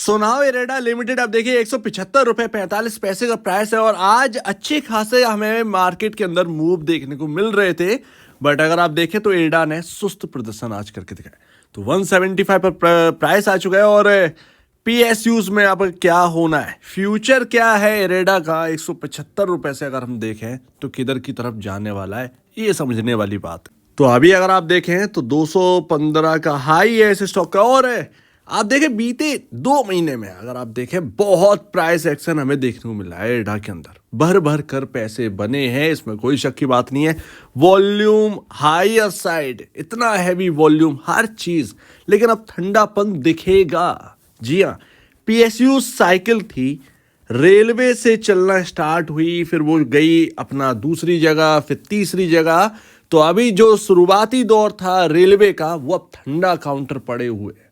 सोनाव IREDA limited अब देखिए 175 रुपए 45 पैसे का प्राइस है और आज अच्छे खासे हमें मार्केट के अंदर मूव देखने को मिल रहे थे। बट अगर आप देखें तो इरेडा ने सुस्त प्रदर्शन आज करके दिखाया। तो 175 पर प्राइस आ चुका है और पीएसयूज में अब क्या होना है, फ्यूचर क्या है इरेडा का 175 रुपए से अगर हम देखें तो किधर की तरफ जाने वाला है, ये समझने वाली बात है। तो अभी अगर आप देखें तो 215 का हाई है इस स्टॉक का और आप देखें बीते 2 महीने में अगर आप देखें बहुत प्राइस एक्शन हमें देखने को मिला है इरेडा के अंदर। भर भर कर पैसे बने हैं, इसमें कोई शक की बात नहीं है। वॉल्यूम हायर साइड, इतना हैवी वॉल्यूम हर चीज, लेकिन अब ठंडापन दिखेगा। जी हाँ, पीएसयू साइकिल थी, रेलवे से चलना स्टार्ट हुई, फिर वो गई अपना दूसरी जगह, फिर तीसरी जगह। तो अभी जो शुरुआती दौर था रेलवे का वो अब ठंडा काउंटर पड़े हुए है,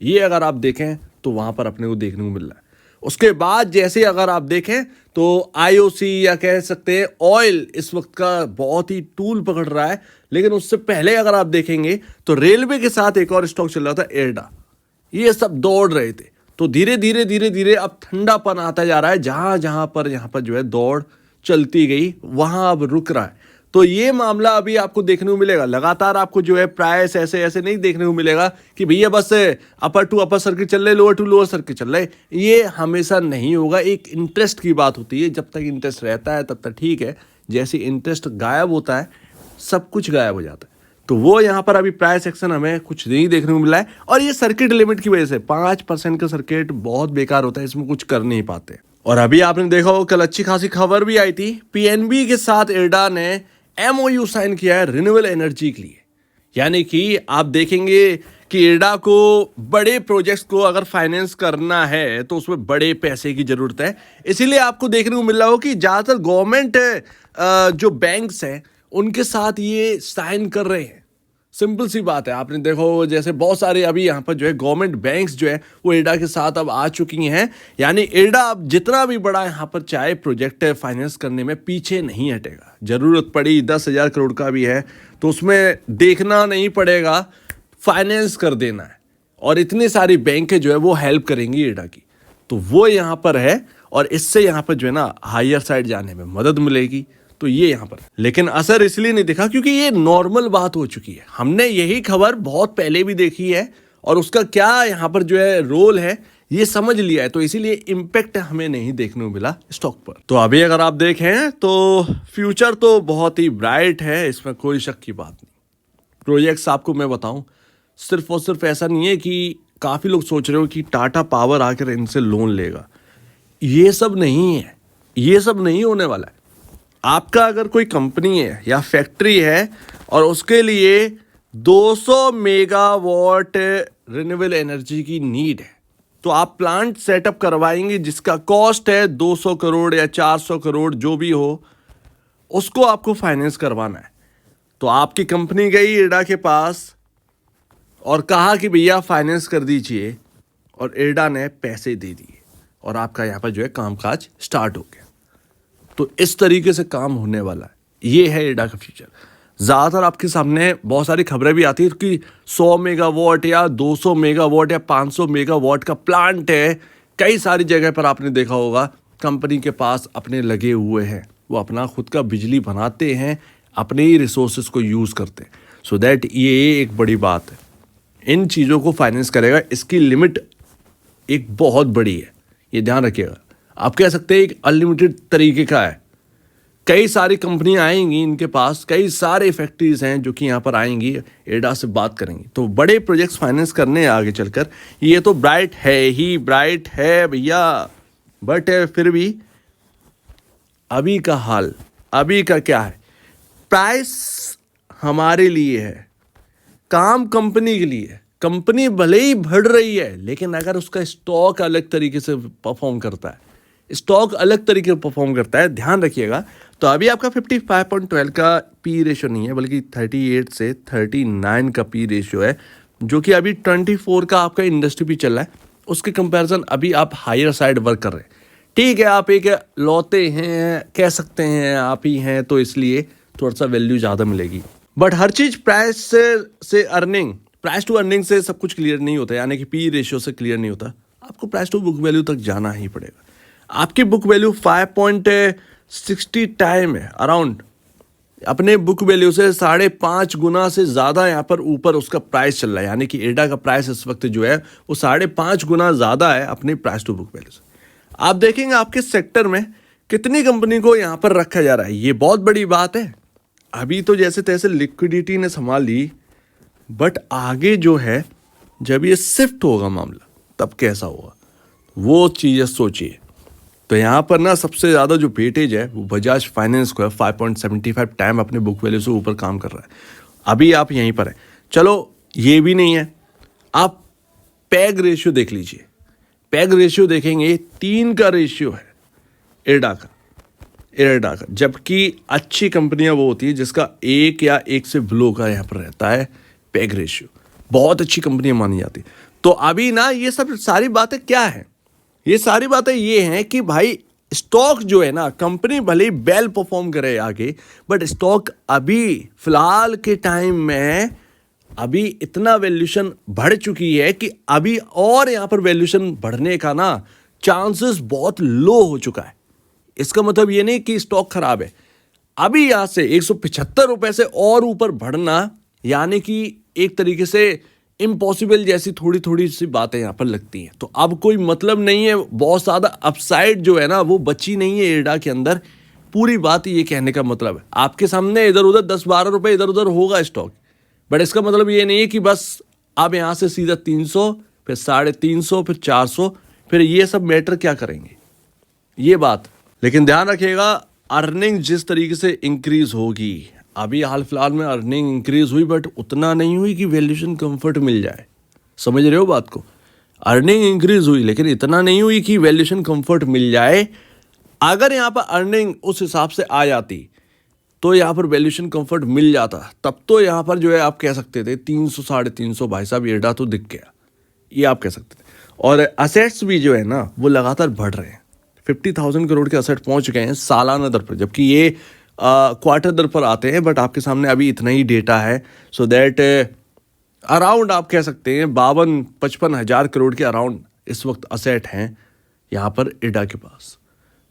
ये अगर आप देखें तो वहां पर अपने को देखने को मिल रहा है। उसके बाद जैसे अगर आप देखें तो आईओसी या कह सकते हैं ऑयल इस वक्त का बहुत ही टूल पकड़ रहा है। लेकिन उससे पहले अगर आप देखेंगे तो रेलवे के साथ एक और स्टॉक चल रहा था इरेडा, ये सब दौड़ रहे थे। तो धीरे धीरे धीरे धीरे अब ठंडापन आता जा रहा है, जहां जहां पर यहाँ पर जो है दौड़ चलती गई वहां अब रुक रहा है। तो ये मामला अभी आपको देखने को मिलेगा। लगातार आपको जो है प्राइस ऐसे ऐसे नहीं देखने को मिलेगा कि भैया बस अपर टू अपर सर्किट चल रहे, लोअर टू लोअर सर्किट चल रहे। ये हमेशा नहीं होगा। एक इंटरेस्ट की बात होती है, जब तक इंटरेस्ट रहता है तब तक ठीक है, जैसे इंटरेस्ट गायब होता है सब कुछ गायब हो जाता है। तो वो यहाँ पर अभी प्राइस एक्शन हमें कुछ नहीं देखने को मिला है। और ये सर्किट लिमिट की वजह से 5% का सर्किट बहुत बेकार होता है, इसमें कुछ कर नहीं पाते। और अभी आपने देखा हो कल अच्छी खासी खबर भी आई थी, पीएनबी के साथ इरेडा ने एमओयू साइन किया है रिन्यूएबल एनर्जी के लिए। यानी कि आप देखेंगे कि इरेडा को बड़े प्रोजेक्ट्स को अगर फाइनेंस करना है तो उसमें बड़े पैसे की जरूरत है। इसीलिए आपको देखने को मिल रहा हो कि ज्यादातर गवर्नमेंट जो बैंक्स हैं उनके साथ ये साइन कर रहे हैं। सिंपल सी बात है, आपने देखो जैसे बहुत सारे अभी यहाँ पर जो है गवर्नमेंट बैंक्स जो है वो इरेडा के साथ अब आ चुकी हैं। यानी इरेडा अब जितना भी बड़ा यहाँ पर चाहे प्रोजेक्ट फाइनेंस करने में पीछे नहीं हटेगा। जरूरत पड़ी 10,000 करोड़ का भी है तो उसमें देखना नहीं पड़ेगा, फाइनेंस कर देना है। और इतनी सारी बैंकें जो है वो हेल्प करेंगी इरेडा की, तो वो यहाँ पर है और इससे यहाँ पर जो है ना हायर साइड जाने में मदद मिलेगी। तो ये यहाँ पर, लेकिन असर इसलिए नहीं दिखा क्योंकि ये नॉर्मल बात हो चुकी है। हमने यही खबर बहुत पहले भी देखी है और उसका क्या यहाँ पर जो है रोल है ये समझ लिया है, तो इसीलिए इम्पैक्ट हमें नहीं देखने को मिला स्टॉक पर। तो अभी अगर आप देखें तो फ्यूचर तो बहुत ही ब्राइट है, इसमें कोई शक की बात नहीं। प्रोजेक्ट्स आपको मैं बताऊं, सिर्फ और सिर्फ ऐसा नहीं है कि काफ़ी लोग सोच रहे हो कि टाटा पावर आकर इनसे लोन लेगा, ये सब नहीं है, ये सब नहीं होने वाला है। आपका अगर कोई कंपनी है या फैक्ट्री है और उसके लिए 200 मेगावाट रिन्यूएबल एनर्जी की नीड है, तो आप प्लांट सेटअप करवाएंगे जिसका कॉस्ट है 200 करोड़ या 400 करोड़ जो भी हो, उसको आपको फाइनेंस करवाना है। तो आपकी कंपनी गई इरेडा के पास और कहा कि भैया फाइनेंस कर दीजिए, और इरेडा ने पैसे दे दिए और आपका यहाँ पर जो है कामकाज स्टार्ट हो गया। तो इस तरीके से काम होने वाला है, ये है इरेडा का फ्यूचर। ज़्यादातर आपके सामने बहुत सारी खबरें भी आती है कि 100 मेगावाट या 200 मेगावाट या 500 मेगावाट का प्लांट है। कई सारी जगह पर आपने देखा होगा कंपनी के पास अपने लगे हुए हैं, वो अपना खुद का बिजली बनाते हैं, अपने ही रिसोर्सेज को यूज़ करते हैं। सो दैट ये एक बड़ी बात है, इन चीज़ों को फाइनेंस करेगा, इसकी लिमिट एक बहुत बड़ी है, ये ध्यान रखिएगा। आप कह सकते हैं एक अनलिमिटेड तरीके का है। कई सारी कंपनियां आएंगी इनके पास, कई सारे फैक्ट्रीज हैं जो कि यहाँ पर आएंगी, इरेडा से बात करेंगी, तो बड़े प्रोजेक्ट्स फाइनेंस करने आगे चलकर। ये तो ब्राइट है ही, ब्राइट है भैया, बट फिर भी अभी का हाल, अभी का क्या है, प्राइस हमारे लिए है, काम कंपनी के लिए है। कंपनी भले ही बढ़ रही है लेकिन अगर उसका स्टॉक अलग तरीके से परफॉर्म करता है, स्टॉक अलग तरीके से परफॉर्म करता है, ध्यान रखिएगा। तो अभी आपका 55.12 का पी रेशियो नहीं है, बल्कि 38 से 39 का पी रेशियो है, जो कि अभी 24 का आपका इंडस्ट्री भी चल रहा है। उसके कंपैरिजन अभी आप हायर साइड वर्क कर रहे हैं। ठीक है, आप एक लौते हैं, कह सकते हैं आप ही हैं, तो इसलिए थोड़ा सा वैल्यू ज़्यादा मिलेगी। बट हर चीज़ प्राइस से अर्निंग, प्राइस टू अर्निंग से सब कुछ क्लियर नहीं होता, यानी कि पी रेशियो से क्लियर नहीं होता। आपको प्राइस टू बुक वैल्यू तक जाना ही पड़ेगा। आपकी बुक वैल्यू 5.60 टाइम है अराउंड, अपने बुक वैल्यू से 5.5 गुना से ज़्यादा यहाँ पर ऊपर उसका प्राइस चल रहा है, यानी कि एडा का प्राइस इस वक्त जो है वो 5.5 गुना ज़्यादा है अपनी प्राइस टू बुक वैल्यू से। आप देखेंगे आपके सेक्टर में कितनी कंपनी को यहाँ पर रखा जा रहा है, ये बहुत बड़ी बात है। अभी तो जैसे तैसे लिक्विडिटी ने संभाल ली, बट आगे जो है जब ये शिफ्ट होगा मामला तब कैसा होगा वो चीज़ें सोचिए। तो यहाँ पर ना सबसे ज़्यादा जो वेटेज है वो बजाज फाइनेंस को है, 5.75 टाइम अपने बुक वैल्यू से ऊपर काम कर रहा है। अभी आप यहीं पर हैं। चलो ये भी नहीं है, आप पैग रेशियो देख लीजिए। पैग रेशियो देखेंगे 3 का रेशियो है एडा का, जबकि अच्छी कंपनियां वो होती है जिसका 1 या 1 से बिलो का यहाँ पर रहता है पैग रेशियो, बहुत अच्छी कंपनियां मानी जाती। तो अभी ना ये सब सारी बातें क्या है, ये सारी बातें ये हैं कि भाई स्टॉक जो है ना, कंपनी भले ही वेल परफॉर्म करे आगे, बट स्टॉक अभी फिलहाल के टाइम में अभी इतना वैल्यूएशन बढ़ चुकी है कि अभी और यहाँ पर वैल्यूएशन बढ़ने का ना चांसेस बहुत लो हो चुका है। इसका मतलब ये नहीं कि स्टॉक खराब है, अभी यहाँ से 175 रुपए से और ऊपर बढ़ना यानी कि एक तरीके से इम्पॉसिबल जैसी थोड़ी थोड़ी सी बातें यहाँ पर लगती हैं। तो अब कोई मतलब नहीं है, बहुत ज़्यादा अपसाइड जो है ना वो बची नहीं है एडा के अंदर। पूरी बात ये कहने का मतलब है आपके सामने इधर उधर 10-12 रुपए इधर उधर होगा स्टॉक, बट इसका मतलब ये नहीं है कि बस आप यहाँ से सीधा 300 फिर 350 फिर 400 फिर ये सब मैटर क्या करेंगे ये बात। लेकिन ध्यान रखिएगा अर्निंग जिस तरीके से इंक्रीज होगी, अभी हाल फिलहाल में अर्निंग इंक्रीज हुई बट उतना नहीं हुई कि वैल्यूएशन कंफर्ट मिल जाए। समझ रहे हो बात को, अर्निंग इंक्रीज हुई लेकिन इतना नहीं हुई कि वैल्यूएशन कंफर्ट मिल जाए। अगर यहाँ पर अर्निंग उस हिसाब से आ जाती तो यहाँ पर वैल्यूएशन कंफर्ट मिल जाता, तब तो यहाँ पर जो है आप कह सकते थे 300 350 भाई साहब एडा तो दिख गया, ये आप कह सकते थे। और असेट्स भी जो है ना वो लगातार बढ़ रहे हैं, 50,000 करोड़ के असेट पहुंच गए हैं सालाना दर पर, जबकि ये क्वार्टर दर पर आते हैं, बट आपके सामने अभी इतना ही डेटा है। सो दैट अराउंड आप कह सकते हैं 52-55 हज़ार करोड़ के अराउंड इस वक्त असेट हैं यहाँ पर एडा के पास।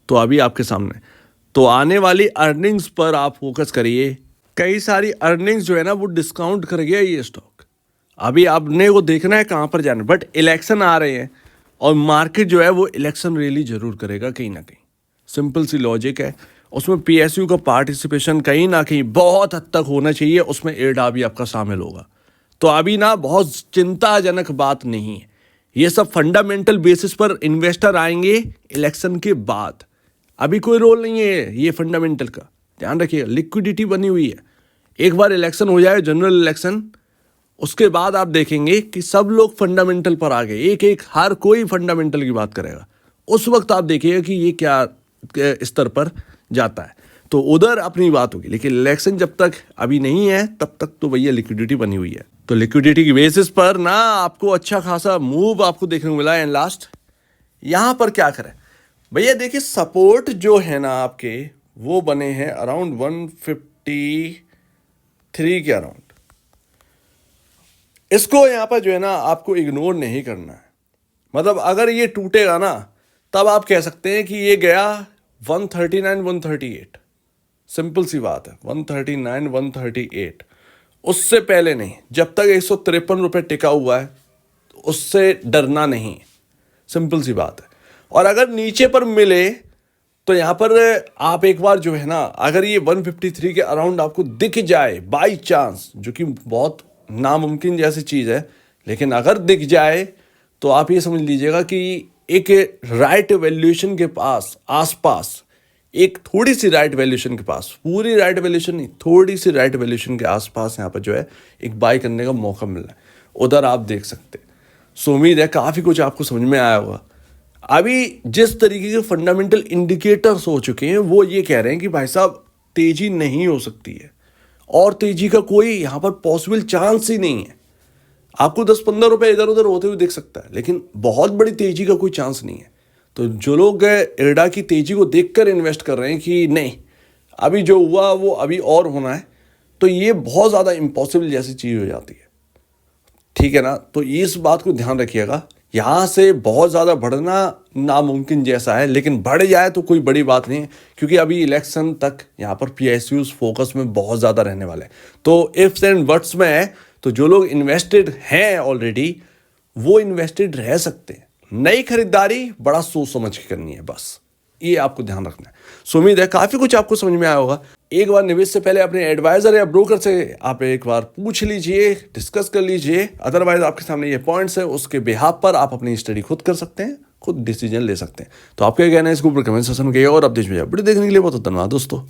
तो अभी आपके सामने तो आने वाली अर्निंग्स पर आप फोकस करिए। कई सारी अर्निंग्स जो है ना वो डिस्काउंट कर गया ये स्टॉक, अभी आपने वो देखना है कहाँ पर जाना। बट इलेक्शन आ रहे हैं और मार्केट जो है वो इलेक्शन रैली जरूर करेगा कहीं ना कहीं, सिंपल सी लॉजिक है। उसमें पीएसयू का पार्टिसिपेशन कहीं ना कहीं बहुत हद तक होना चाहिए, उसमें एडा भी आपका शामिल होगा। तो अभी ना बहुत चिंताजनक बात नहीं है, ये सब फंडामेंटल बेसिस पर इन्वेस्टर आएंगे इलेक्शन के बाद, अभी कोई रोल नहीं है ये फंडामेंटल का। ध्यान रखिएगा लिक्विडिटी बनी हुई है, एक बार इलेक्शन हो जाए जनरल इलेक्शन, उसके बाद आप देखेंगे कि सब लोग फंडामेंटल पर आ गए, एक एक हर कोई फंडामेंटल की बात करेगा। उस वक्त आप देखिएगा कि ये क्या स्तर पर जाता है, तो उधर अपनी बात होगी। लेकिन इलेक्शन जब तक अभी नहीं है तब तक तो भैया लिक्विडिटी बनी हुई है। तो लिक्विडिटी की बेसिस पर ना आपको अच्छा खासा मूव आपको देखने को मिला है। एंड लास्ट यहाँ पर क्या करें भैया, देखिए सपोर्ट जो है ना आपके वो बने हैं अराउंड 153 के अराउंड। इसको यहाँ पर जो है ना आपको इग्नोर नहीं करना है, मतलब अगर ये टूटेगा ना तब आप कह सकते हैं कि ये गया 139 138, सिंपल सी बात है 139 138। उससे पहले नहीं, जब तक 153 रुपये टिका हुआ है उससे डरना नहीं, सिंपल सी बात है। और अगर नीचे पर मिले तो यहाँ पर आप एक बार जो है ना, अगर ये 153 के अराउंड आपको दिख जाए बाय चांस, जो कि बहुत नामुमकिन जैसी चीज़ है, लेकिन अगर दिख जाए तो आप ये समझ लीजिएगा कि एक राइट वैल्यूएशन के पास आसपास, एक थोड़ी सी राइट वैल्यूएशन के पास, पूरी राइट वैल्यूएशन नहीं, थोड़ी सी राइट वैल्यूएशन के आसपास यहाँ पर जो है एक बाय करने का मौका मिल रहा है, उधर आप देख सकते हैं। सो उम्मीद है काफ़ी कुछ आपको समझ में आया होगा। अभी जिस तरीके के फंडामेंटल इंडिकेटर्स हो चुके हैं वो ये कह रहे हैं कि भाई साहब तेजी नहीं हो सकती है, और तेजी का कोई यहाँ पर पॉसिबल चांस ही नहीं है। आपको 10-15 रुपए इधर उधर होते हुए दिख सकता है, लेकिन बहुत बड़ी तेजी का कोई चांस नहीं है। तो जो लोग एडा की तेजी को देखकर इन्वेस्ट कर रहे हैं कि नहीं अभी जो हुआ वो अभी और होना है, तो ये बहुत ज़्यादा इम्पॉसिबल जैसी चीज़ हो जाती है, ठीक है ना। तो इस बात को ध्यान रखिएगा यहाँ से बहुत ज़्यादा बढ़ना नामुमकिन जैसा है, लेकिन बढ़ जाए तो कोई बड़ी बात नहीं है, क्योंकि अभी इलेक्शन तक यहाँ पर पीएसयूज फोकस में बहुत ज़्यादा रहने वाले हैं। तो इफ्स एंड बट्स में है, तो जो लोग इन्वेस्टेड हैं ऑलरेडी वो इन्वेस्टेड रह सकते हैं। नई खरीदारी बड़ा सोच समझ के करनी है, बस ये आपको ध्यान रखना है। सो उम्मीद है काफ़ी कुछ आपको समझ में आया होगा। एक बार निवेश से पहले अपने एडवाइजर या ब्रोकर से आप एक बार पूछ लीजिए, डिस्कस कर लीजिए। अदरवाइज आपके सामने ये पॉइंट्स है, उसके बिहाफ पर आप अपनी स्टडी खुद कर सकते हैं, खुद डिसीजन ले सकते हैं। तो आपका क्या कहना है इसके ऊपर कमेंट सेक्शन में कहिए, और अपडेट्स में वीडियो देखने के लिए बहुत धन्यवाद दोस्तों।